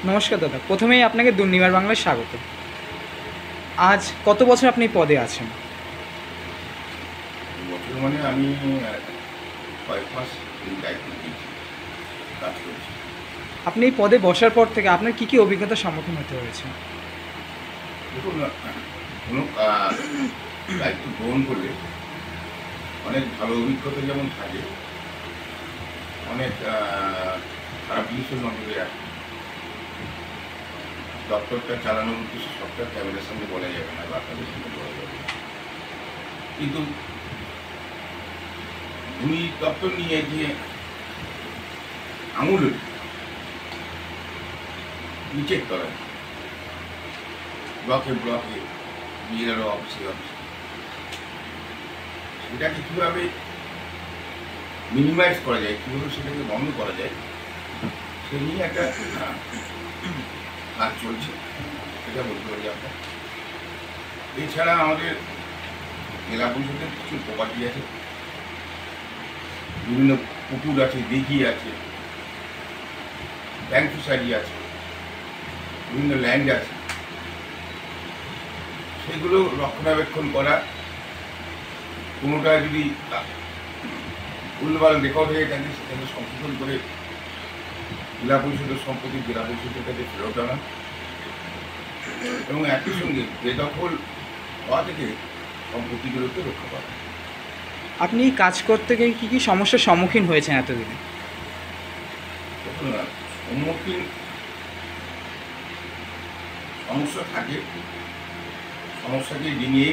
নমস্কার দাদা, প্রথমেই আপনাকে দুর্নিবার বাংলায় স্বাগত। আজ কত বছর আপনি এই পদে আছেন? বছর মানে আমি কয়েক মাস এই দায়িত্ব দিয়েছি, কাজ করছি। আপনি এই পদে বসার পর থেকে আপনার কী কী অভিজ্ঞতার সম্মুখীন হতে হয়েছে? দেখুন, কোনো দায়িত্ব গ্রহণ করলে অনেক ভালো অভিজ্ঞতা যেমন থাকে, অনেক খারাপ জিনিসও নজরে আসে। দপ্তরটা চালানোর উদ্দেশ্য সবটা ক্যামেরার সামনে বলা যাবে না বা আপনাদের সামনে বলা যাবে না, কিন্তু দুই দপ্তর নিয়ে যে আঙুল নিচের তলায় ব্লকে ব্লকে বিএলআরও অফিসে অফিসে সেটাকে কীভাবে মিনিমাইজ করা যায়, কীভাবে সেটাকে বন্ধ করা যায়, সে নিয়ে একটা কাজ চলছে, সেটা বলতে পারি আমরা। এছাড়া আমাদের জেলা পরিষদের কিছু প্রপার্টি আছে, বিভিন্ন পুকুর আছে, দিঘি আছে, ব্যাংক ফিশারি আছে, বিভিন্ন ল্যান্ড আছে, সেগুলো রক্ষণাবেক্ষণ করা। কোনোটা যদি ভুলভাল রেকর্ড হয়ে থাকে সেটাকে সংশোধন করে জেলা পরিষদের সম্পত্তি জেলা পরিষদের কাছে ফেরত আনা, এবং একই সঙ্গে বেদখল হওয়া থেকে সম্পত্তিগুলোকে রক্ষা করা। আপনি এই কাজ করতে গিয়ে কী কী সমস্যার সম্মুখীন হয়েছেন এতদিনে? দেখুন, সম্মুখীন সমস্যা থাকে, সমস্যাকে ডিঙিয়ে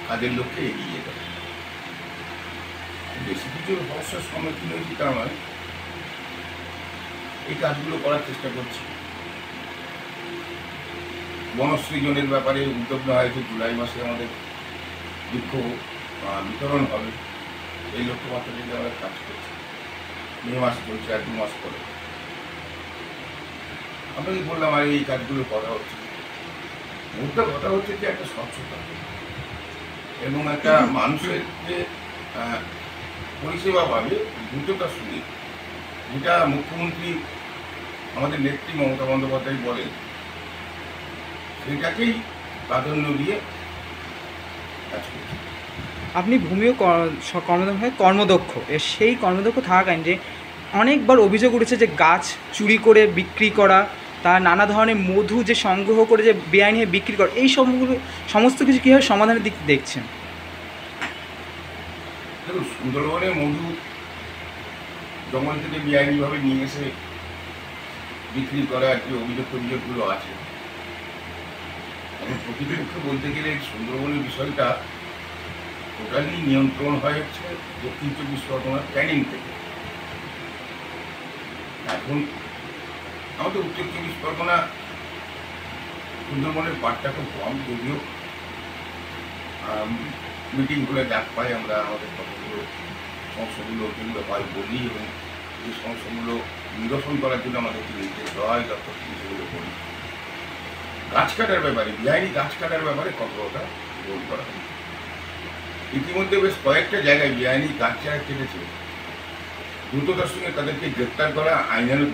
কাজের লক্ষ্যে এগিয়ে যেতে হবে। বেশি কিছু সমস্যার সম্মুখীন হয়েছি তা নয়, এই কাজগুলো করার চেষ্টা করছি। বনসৃজনের ব্যাপারে উদ্যোগ নেওয়া হয়েছে, জুলাই মাসে আমাদের বৃক্ষ বিতরণ হবে, এই লক্ষ্যমাত্রা নিয়ে আমরা কাজ করছি। মে মাস চলছে, আর 2 মাস পরে আপনাকে বললাম, আর এই কাজগুলো করা হচ্ছে। মুদ্রা কথা হচ্ছে যে একটা স্বচ্ছতা এবং একটা মানুষের যে পরিষেবা পাবে দ্রুততার সঙ্গে, যেটা মুখ্যমন্ত্রী আমাদের নেত্রী মমতা বন্দ্যোপাধ্যায় বলেন, সেটাকেই প্রাধান্য দিয়ে কাজ করছে। আপনি ভূমিও কর্মদক্ষ, সেই কর্মদক্ষ থাকাকালীন যে অনেকবার অভিযোগ উঠেছে যে গাছ চুরি করে বিক্রি করা, তার নানা ধরনের মধু যে সংগ্রহ করে যে বেআইনি বিক্রি করা, এই সবগুলো সমস্ত কিছু কীভাবে সমাধানের দিক দেখছেন? দেখুন, সুন্দরবনে মধু জঙ্গল থেকে বেআইনিভাবে নিয়ে এসে বিক্রি করা যে অভিযোগগুলো আছে, এখন প্রকৃতপক্ষে বলতে গেলে সুন্দরবনের বিষয়টা টোটালি নিয়ন্ত্রণ হয় হচ্ছে দক্ষিণ 24 পরগনার ক্যানিং থেকে। এখন আমাদের উত্তর 24 পরগনা সুন্দরবনের পাটটা খুব কম, যদিও মিটিং হলে ডাক পাই আমরা, আমাদের কতগুলো সমস্যাগুলো যেগুলো হয় বলি, এবং এই সমস্যাগুলো নিরসন করার জন্য আমাদেরকে নির্দেশ দেওয়া হয়, দপ্তর থেকে সেগুলো করি। গাছ কাটার ব্যাপারে, বেআইনি গাছ কাটার ব্যাপারে কঠোরতা গ্রহণ করা হয়। ইতিমধ্যে বেশ কয়েকটা জায়গায় বেআইনি গাছ চারা কেটেছে, দ্রুততার সঙ্গে তাদেরকে গ্রেপ্তার করা, আইনানুগ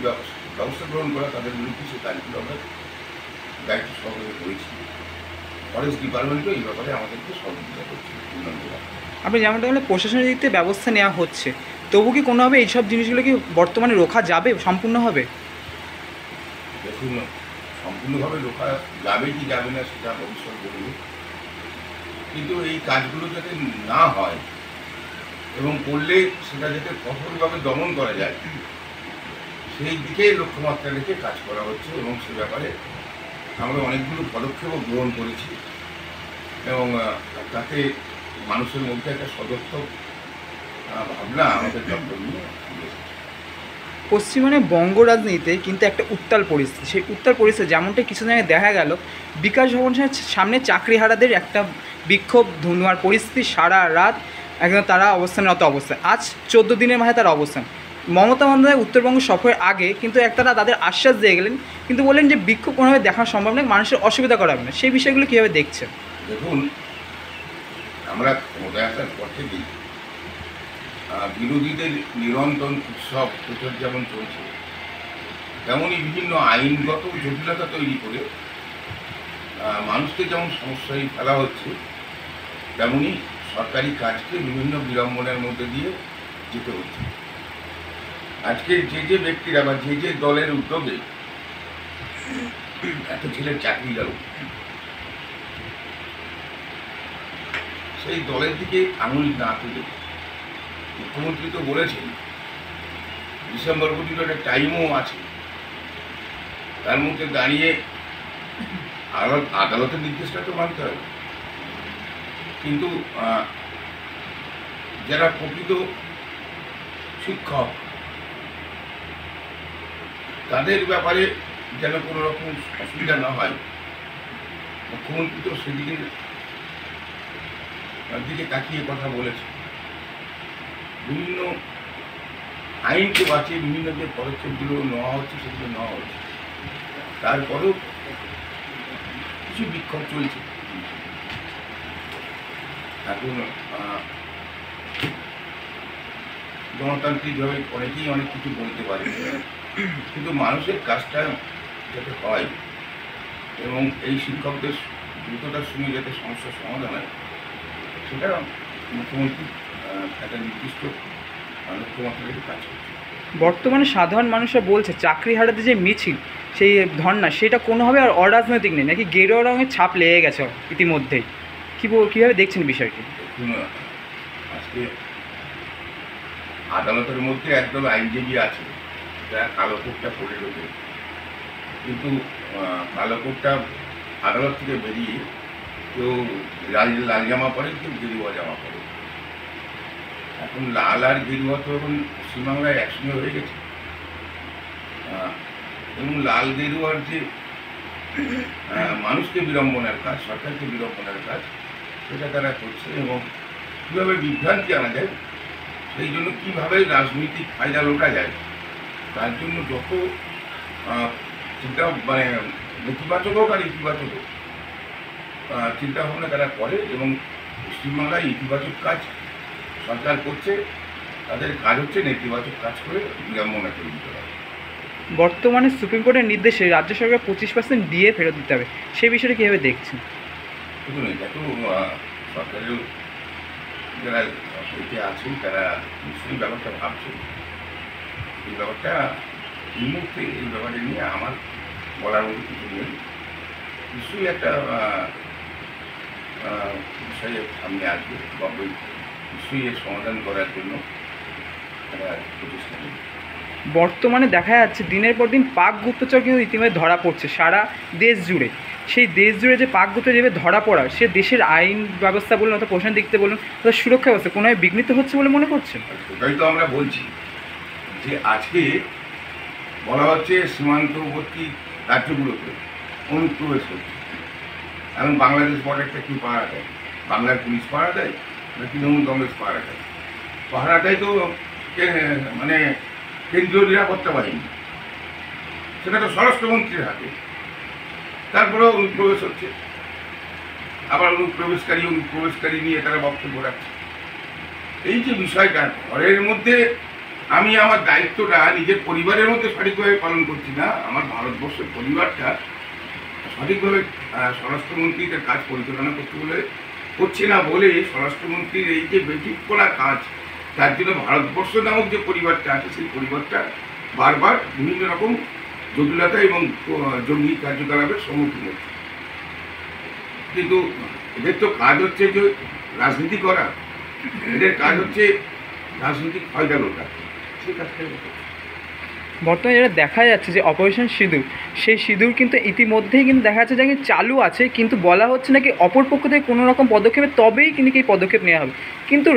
ব্যবস্থা গ্রহণ করা, তাদের বিরুদ্ধে সে কাজগুলো আমরা দায়িত্ব সহকারে করেছি। ফরেস্ট ডিপার্টমেন্টও এই ব্যাপারে আমাদেরকে সহযোগিতা করছে। আপনি যেমনটা বললেন প্রশাসনের দিক থেকে ব্যবস্থা নেওয়া হচ্ছে, তবু কি কোনোভাবে এইসব জিনিসগুলো কি বর্তমানে রোখা যাবে সম্পূর্ণভাবে? দেখুন, সম্পূর্ণভাবে রোখা যাবে কি যাবে না সেটা ভবিষ্যৎ বলবে, কিন্তু এই কাজগুলো যাতে না হয় এবং করলে সেটা যাতে কঠোরভাবে দমন করা যায়, সেই দিকে লক্ষ্যমাত্রা রেখে কাজ করা হচ্ছে, এবং সে ব্যাপারে আমরা অনেকগুলো পদক্ষেপও গ্রহণ করেছি, এবং তাতে মানুষের মধ্যে একটা সদর্থক ভাবনা আমাদের দপ্তর নিয়ে এসেছে। পশ্চিমবঙ্গে বঙ্গ রাজনীতিতে কিন্তু একটা উত্তাল পরিস্থিতি, সেই উত্তাল পরিস্থিতি যেমনটা কিছু জায়গায় দেখা গেল, বিকাশ ভবনের সামনে চাকরিহারাদের একটা বিক্ষোভ ধুনুয়ার পরিস্থিতি, সারা রাত একদম তারা অবস্থানরত অবস্থায়, আজ 14 দিনের মাথায় তার অবস্থান। মমতা বন্দ্যোপাধ্যায় উত্তরবঙ্গ সফরের আগে কিন্তু একটা তাদের আশ্বাস দিয়ে গেলেন, কিন্তু বললেন যে বিক্ষোভ কোনোভাবে দেখানো সম্ভব নয়, মানুষের অসুবিধা করাবে না। সেই বিষয়গুলো কীভাবে দেখছেন? দেখুন, আমরা ক্ষমতায় আসার পর থেকেই বিরোধীদের নিরন্তর উৎসব প্রচার যেমন চলছে, তেমনই বিভিন্ন আইনগত জটিলতা তৈরি করে মানুষকে যেমন সমস্যায় ফেলা হচ্ছে, তেমনই সরকারি কাজকে বিভিন্ন বিড়ম্বনার মধ্যে দিয়ে যেতে হচ্ছে। আজকে যে ব্যক্তিরা বা যে দলের উদ্যোগে এত ছেলের চাকরি গেল, সেই দলের দিকে আঙুল না তুলে মুখ্যমন্ত্রী তো বলেছেন ডিসেম্বর পর্যন্ত একটা টাইমও আছে, তার মধ্যে দাঁড়িয়ে আদালতের নির্দেশটা তো মানতে হবে। কিন্তু যারা প্রকৃত শিক্ষক তাদের ব্যাপারে যেন কোনো রকম অসুবিধা না হয়, মুখ্যমন্ত্রী তো দিকে তাকিয়ে কথা বলেছে। বিভিন্ন আইনকে বাঁচিয়ে বিভিন্ন যে পদক্ষেপগুলো নেওয়া হচ্ছে সেগুলো নেওয়া হচ্ছে, তারপরেও কিছু বিক্ষোভ চলছে। এখন গণতান্ত্রিকভাবে অনেকেই অনেক কিছু বলতে পারে, কিন্তু মানুষের কাজটা যাতে হয় এবং এই শিক্ষকদের দ্রুততার সঙ্গে যাতে সমস্যার সমাধান হয়, সেটা মুখ্যমন্ত্রী একটা নির্দিষ্ট লক্ষ্যমাত্রাকে কাজ করছে। বর্তমানে সাধারণ মানুষরা বলছে চাকরি হারাতে যে মিছিল, সেই ধর্না, সেটা কোনোভাবে আর অরাজনৈতিক নেই, নাকি গেরুয়া রঙের ছাপ লেগে গেছে ইতিমধ্যেই। কীভাবে দেখছেন বিষয়টি? আজকে আদালতের মধ্যে একদল আইনজীবী আছে যারা কালো কোটটা পরে ঢোকে, কিন্তু কালো কোটটা আদালত থেকে বেরিয়ে কেউ লাল জামা পরে, কেউ গেরুয়া জামা পরে। এখন লাল আর গেরুয়া তো এখন পশ্চিমবাংলায় একসঙ্গে হয়ে গেছে, এবং লাল গেরুয়ার যে মানুষকে বিড়ম্বনার কাজ, সরকারকে বিড়ম্বনার কাজ, সেটা তারা করছে। এবং কীভাবে বিভ্রান্তি আনা যায়, সেই জন্য কীভাবে রাজনৈতিক ফায়দা লোটা যায়, তার জন্য যত চিন্তা মানে নেতিবাচক হোক আর ইতিবাচক হোক চিন্তাভাবনা তারা করে। এবং পশ্চিমবাংলায় ইতিবাচক কাজ সরকার করছে, তাদের কাজ হচ্ছে নেতিবাচক কাজ করে বিড়ম্বনা তৈরি করা। বর্তমানে সুপ্রিম কোর্টের নির্দেশে রাজ্য সরকার 25% দিয়ে ফেরত দিতে হবে, সেই বিষয়টা কীভাবে দেখছেন? দেখুন, এটা তো সরকারের যারা এতে আছেন তারা নিশ্চয়ই ব্যাপারটা ভাবছেন। এই ব্যাপারটা এই মুহূর্তে এই ব্যাপারটা নিয়ে আমার বলার মতো কিছু নেই। নিশ্চয়ই একটা বিষয়ে সামনে আসবে, নিশ্চয়ই এর সমাধান করার জন্য তারা প্রচেষ্টা নেবে। বর্তমানে দেখা যাচ্ছে দিনের পর দিন পাক গুপ্তচর কিন্তু ইতিমধ্যে ধরা পড়ছে সারা দেশ জুড়ে। সেই দেশ জুড়ে যে পাক গুপ্তচর যেভাবে ধরা পড়ার, সে দেশের আইন ব্যবস্থা বলুন অথবা প্রশাসন দিক থেকে বলুন অথবা সুরক্ষা ব্যবস্থা কোনোভাবে বিঘ্নিত হচ্ছে বলে মনে করছেন? সেটাই তো আমরা বলছি যে আজকে বলা হচ্ছে সীমান্তবর্তী রাজ্যগুলোতে অনুপ্রবেশ হচ্ছে। এখন বাংলাদেশ বর্ডারটা কি পাহারা দেয়? বাংলার পুলিশ পাহারা দেয় না তৃণমূল কংগ্রেস পাহারা দেয়? পাহারাটাই তো মানে কেন্দ্রীয় নিরাপত্তা বাহিনী, সেটা তো স্বরাষ্ট্রমন্ত্রীর হাতে। তারপরেও অনুপ্রবেশ হচ্ছে, আবার অনুপ্রবেশকারী নিয়ে তারা বক্তব্য রাখছে। এই যে বিষয়টা, ঘরের মধ্যে আমি আমার দায়িত্বটা নিজের পরিবারের মধ্যে সঠিকভাবে পালন করছি না, আমার ভারতবর্ষের পরিবারটা সঠিকভাবে স্বরাষ্ট্রমন্ত্রীদের কাজ পরিচালনা করছে না বলে স্বরাষ্ট্রমন্ত্রীর এই যে বেঠিকপনা কাজ, তার জন্য ভারতবর্ষ নামক যে পরিবারটা আছে সেই পরিবারটা বারবার বিভিন্ন রকম জটিলতা এবং জঙ্গি কার্যকলাপের সম্মুখীন হচ্ছে। কিন্তু এদের তো কাজ হচ্ছে যে রাজনীতি করা, এদের কাজ হচ্ছে রাজনৈতিক ফায়দা লোটা, সেই কাজটাই বর্তমানে যেটা দেখা যাচ্ছে যে অপারেশন সিঁদুর, সেই সিঁদুর কিন্তু ইতিমধ্যেই কিন্তু দেখা যাচ্ছে যে চালু আছে, কিন্তু বলা হচ্ছে নাকি অপর পক্ষ থেকে কোনো রকম পদক্ষেপে তবেই কিন্তু এই পদক্ষেপ নেওয়া হবে। কিন্তু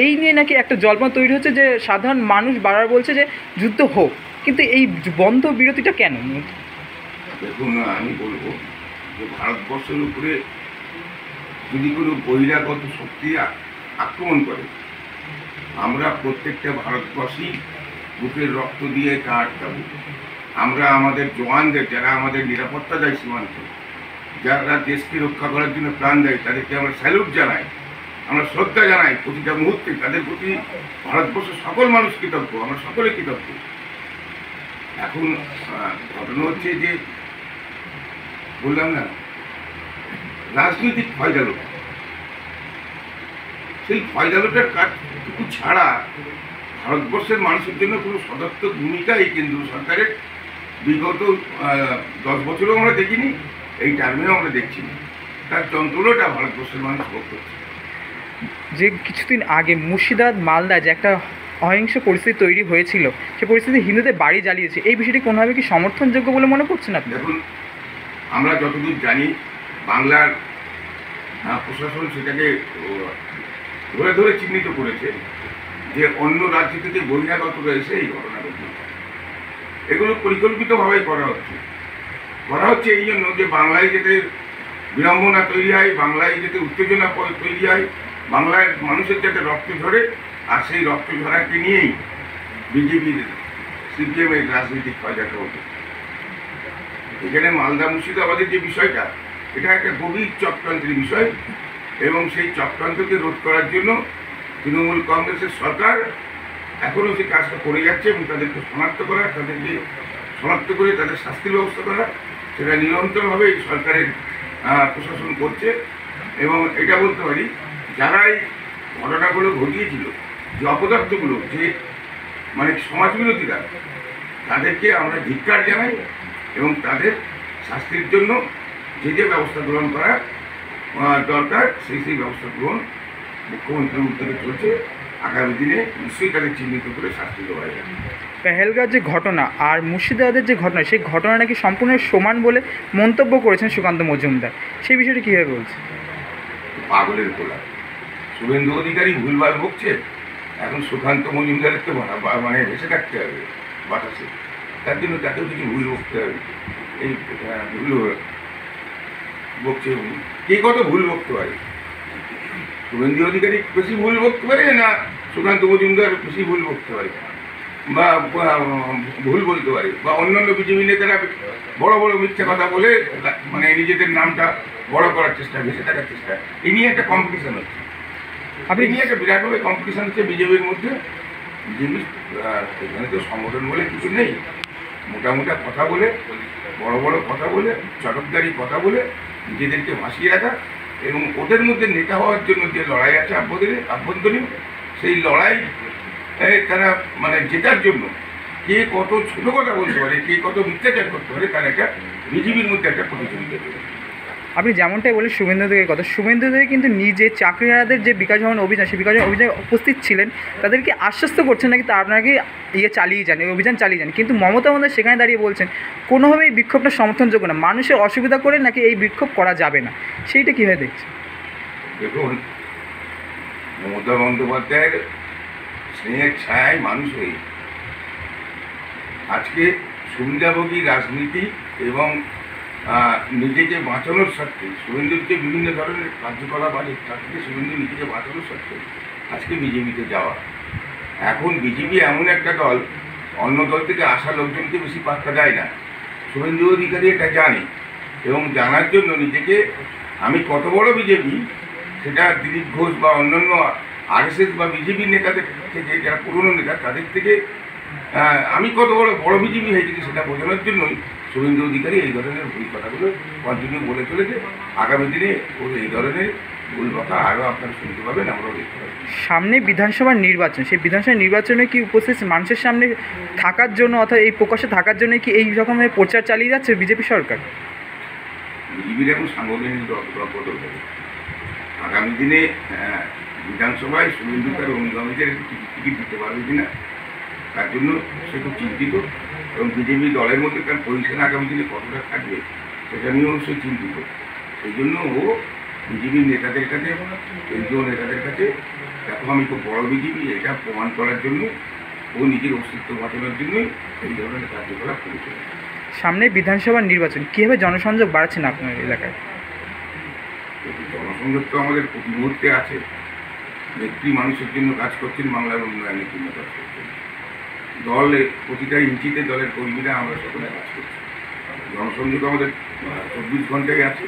এই নিয়ে নাকি একটা জল্পনা তৈরি হচ্ছে যে সাধারণ মানুষ বারবার বলছে যে যুদ্ধ হোক, কিন্তু এই বন্ধ বিরতিটা কেন? দেখুন, আমি বলবো যে ভারতবর্ষের উপরে যদি কোনো বহিরাগত শক্তি আক্রমণ করে, আমরা প্রত্যেকটা ভারতবাসী বুকের রক্ত দিয়ে তা আটকাবো। আমরা আমাদের জওয়ানদের, যারা আমাদের নিরাপত্তা দেয় সীমান্তে, যারা দেশকে রক্ষা করার জন্য প্রাণ দেয়, তাদেরকে আমরা স্যালুট জানাই, আমরা শ্রদ্ধা জানাই প্রতিটা মুহূর্তে। তাদের প্রতি ভারতবর্ষের সকল মানুষ কৃতজ্ঞ, আমরা সকলে কৃতজ্ঞ। এখন ঘটনা হচ্ছে যে বললাম না, রাজনৈতিক ফয়দালো, সেই ফয়দালোটার কাজটুকু ছাড়া ভারতবর্ষের মানুষের জন্য কোনো সদর্থক ভূমিকা এই কেন্দ্রীয় সরকারের বিগত 10 বছরেও আমরা দেখিনি, এই টার্মেও আমরা দেখছি না। তার যন্ত্রণাটা ভারতবর্ষের মানুষ ভোগ করছে। যে কিছুদিন আগে মুর্শিদাবাদ মালদায় যে একটা অহিংস পরিস্থিতি তৈরি হয়েছিল, সে পরিস্থিতি হিন্দুদের বাড়ি জ্বালিয়েছে, এই বিষয়টি কোনোভাবে কি সমর্থনযোগ্য বলে মনে করছেন আপনি? দেখুন, আমরা যতদূর জানি বাংলার প্রশাসন সেটাকে ধরে ধরে চিহ্নিত করেছে যে অন্য রাজ্য থেকে বহিরাগত রয়েছে এই ঘটনাগুলো। এগুলো পরিকল্পিতভাবে করা হচ্ছে এই জন্য যে বাংলায় যাতে বিড়ম্বনা তৈরি হয়, বাংলায় যাতে উত্তেজনা তৈরি হয়, বাংলার মানুষের যাতে রক্ত ঝরে, আর সেই রক্ত ঝরাকে নিয়েই বিজেপির সিপিএমের রাজনৈতিক ফায়দাটা হতো। এখানে মালদা মুর্শিদাবাদের যে বিষয়টা, এটা একটা গভীর চক্রান্তের বিষয়, এবং সেই চক্রান্তকে রোধ করার জন্য তৃণমূল কংগ্রেসের সরকার এখনও সেই কাজটা করে যাচ্ছে, এবং তাদেরকে শনাক্ত করা, তাদেরকে শনাক্ত করে তাদের শাস্তির ব্যবস্থা করা, সেটা নিরন্তরভাবে এই সরকারের প্রশাসন করছে। এবং এটা বলতে পারি, যারা এই ঘটনাগুলো ঘটিয়েছিল, যে অপদার্থগুলো, যে মানে সমাজবিরোধীরা, তাদেরকে আমরা ধিক্কার জানাই, এবং তাদের শাস্তির জন্য যে যে ব্যবস্থা গ্রহণ করা দরকার সেই ব্যবস্থা গ্রহণ মুখ্যমন্ত্রীর উদ্যোগে চলছে। আগামী দিনে নিশ্চয়ই তাদের চিহ্নিত করে শাস্তি দেওয়া যাবে। পেহেলগাঁওর যে ঘটনা আর মুর্শিদাবাদের যে ঘটনা, সেই ঘটনা নাকি সম্পূর্ণ সমান বলে মন্তব্য করেছেন সুকান্ত মজুমদার, সেই বিষয়টি কীভাবে বলছে? পাগলের গোলা, শুভেন্দু অধিকারী ভুলভাল বকছে, এখন সুকান্ত মজুমদারের তো মানে ভেসে থাকতে হবে বাতাসে, তার জন্য তাকেও কিছু ভুল বকতে হবে। এই ভুল বকছে, কে কত ভুল বকতে পারে? শুভেন্দু অধিকারী বেশি ভুল বকতে পারে না সুকান্ত মজুমদার বেশি ভুল বকতে পারে, বা ভুল বলতে পারে, বা অন্যান্য বিজেপি নেতারা বড় বড় মিথ্যা কথা বলে মানে নিজেদের নামটা বড় করার চেষ্টা, ভেসে থাকার চেষ্টা, এই নিয়ে একটা কম্পিটিশন হচ্ছে। আপনি নিয়ে একটা বিরাটভাবে কম্পিটিশন হচ্ছে বিজেপির মধ্যে। বিজেপি এখানে তো সংগঠন বলে কিছু নেই, মোটামোটা কথা বলে, বড় বড় কথা বলে, চটকদারি কথা বলে নিজেদেরকে ভাসিয়ে রাখা, এবং ওদের মধ্যে নেতা হওয়ার জন্য যে লড়াই আছে আভ্যন্তরীণ, সেই লড়াই তারা মানে জেতার জন্য কে কত ছোট কথা বলতে পারে, কে কত মিথ্যাচার করতে পারে, তার একটা বিজেপির মধ্যে একটা প্রতিযোগিতা চলে। আপনি যেমনটাই বলেন শুভেন্দু অধিকারীর কথা, শুভেন্দু অধিকারী কিন্তু নিজে চাকরিহারাদের যে বিকাশ ভবন অভিযান, সেই বিকাশ ভবন অভিযানে উপস্থিত ছিলেন, তাদেরকে আশ্বস্ত করছেন নাকি তা আপনাকে চালিয়ে যান, এই অভিযান চালিয়ে যান, কিন্তু মমতা বন্দ্যোপাধ্যায় সেখানে দাঁড়িয়ে বলছেন কোনোভাবেই এই বিক্ষোভটা সমর্থনযোগ্য না, মানুষের অসুবিধা করে নাকি এই বিক্ষোভ করা যাবে না, সেইটা কীভাবে দেখছেন? দেখুন, মমতা বন্দ্যোপাধ্যায়ের স্নেহের ছায়ায় মানুষ হয়ে আজকে সুবিধাভোগী রাজনীতি এবং নিজেকে বাঁচানোর স্বার্থে শুভেন্দুকে বিভিন্ন ধরনের কার্যকলাপ আছে, তার থেকে শুভেন্দু নিজেকে বাঁচানোর স্বার্থে আজকে বিজেপিতে যাওয়া। এখন বিজেপি এমন একটা দল, অন্য দল থেকে আসা লোকজনকে বেশি পাত্তা দেয় না। শুভেন্দু অধিকারী এটা জানে, এবং জানার জন্য নিজেকে, আমি কত বড় বিজেপি সেটা দিলীপ ঘোষ বা অন্যান্য আরএসএস বা বিজেপি নেতাদের থেকে, যারা পুরনো নেতা, তাদের থেকে আমি কত বড় বিজেপি হয়েছি সেটা বোঝানোর জন্যই শুভেন্দু অধিকারী এই ধরনের ভুল কথাগুলো কন্টিনিউ বলে চলেছে। আগামী দিনে ও এই ধরনের ভুল কথা আরও আপনারা শুনতে পাবেন, আমরাও দেখতে পাবেন। সামনে বিধানসভার নির্বাচন, সেই বিধানসভা নির্বাচনে কি উপস্থিত মানুষের সামনে থাকার জন্য অর্থাৎ এই প্রকাশ্যে থাকার জন্য কি এই রকমের প্রচার চালিয়ে যাচ্ছে বিজেপি সরকার? বিজেপির এখন সাংগঠনিক বদল হবে। আগামী দিনে বিধানসভায় শুভেন্দু তার অনুগামীদের টিকিট দিতে পারবে কিনা, তার জন্য সে খুব চিন্তিত, এবং বিজেপি দলের মধ্যে তার পজিশন আগামী দিনে কতটা থাকবে সেটা নিয়েও সে চিন্তিত। সেই জন্য ও বিজেপির নেতাদের কাছে, কেন্দ্রীয় নেতাদের কাছে, দেখো আমি খুব বড় বিজেপি, এটা প্রমাণ করার জন্য ও নিজের অস্তিত্ব বাঁচানোর জন্যই এই ধরনের কার্যকলাপ করেছে। সামনে বিধানসভার নির্বাচন, কীভাবে জনসংযোগ বাড়াচ্ছেন আপনার এলাকায়? জনসংযোগ তো আমাদের প্রতি মুহূর্তে আছে। নেত্রী মানুষের জন্য কাজ করছেন, বাংলার উন্নয়নের জন্য কাজ করছেন। দলে প্রতিটা ইঞ্চিতে দলের কর্মীরা আমরা সকলে কাজ করছি। জনসংযোগ আমাদের 24 ঘন্টায় আছে,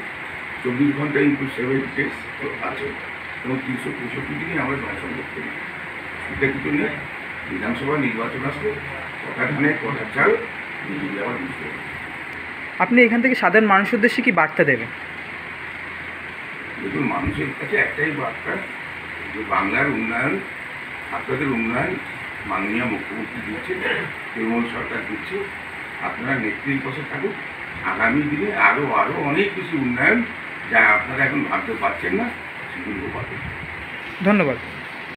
24 ঘন্টায় ইনটু 7 ডেজ আছে, এবং 365 দিনই আমরা জনসংযোগ করি। এটা কিছু নেই। বিধানসভা নির্বাচন আসলে কথা ধানে কথা চাল, নিজেকে আবার বুঝতে হবে। আপনি এখান থেকে সাধারণ মানুষের উদ্দেশ্যে কি বার্তা দেবেন? দেখুন, মানুষের কাছে একটাই বার্তা যে বাংলার উন্নয়ন, আপনাদের উন্নয়ন মাননীয় মুখ্যমন্ত্রী দিচ্ছে, তৃণমূল সরকার দিচ্ছে। আপনারা নেত্রীর পাশে থাকুন। আগামী দিনে আরও অনেক বেশি উন্নয়ন, যা আপনারা এখন ভাবতে পারছেন না, সেগুলো পাবেন। ধন্যবাদ।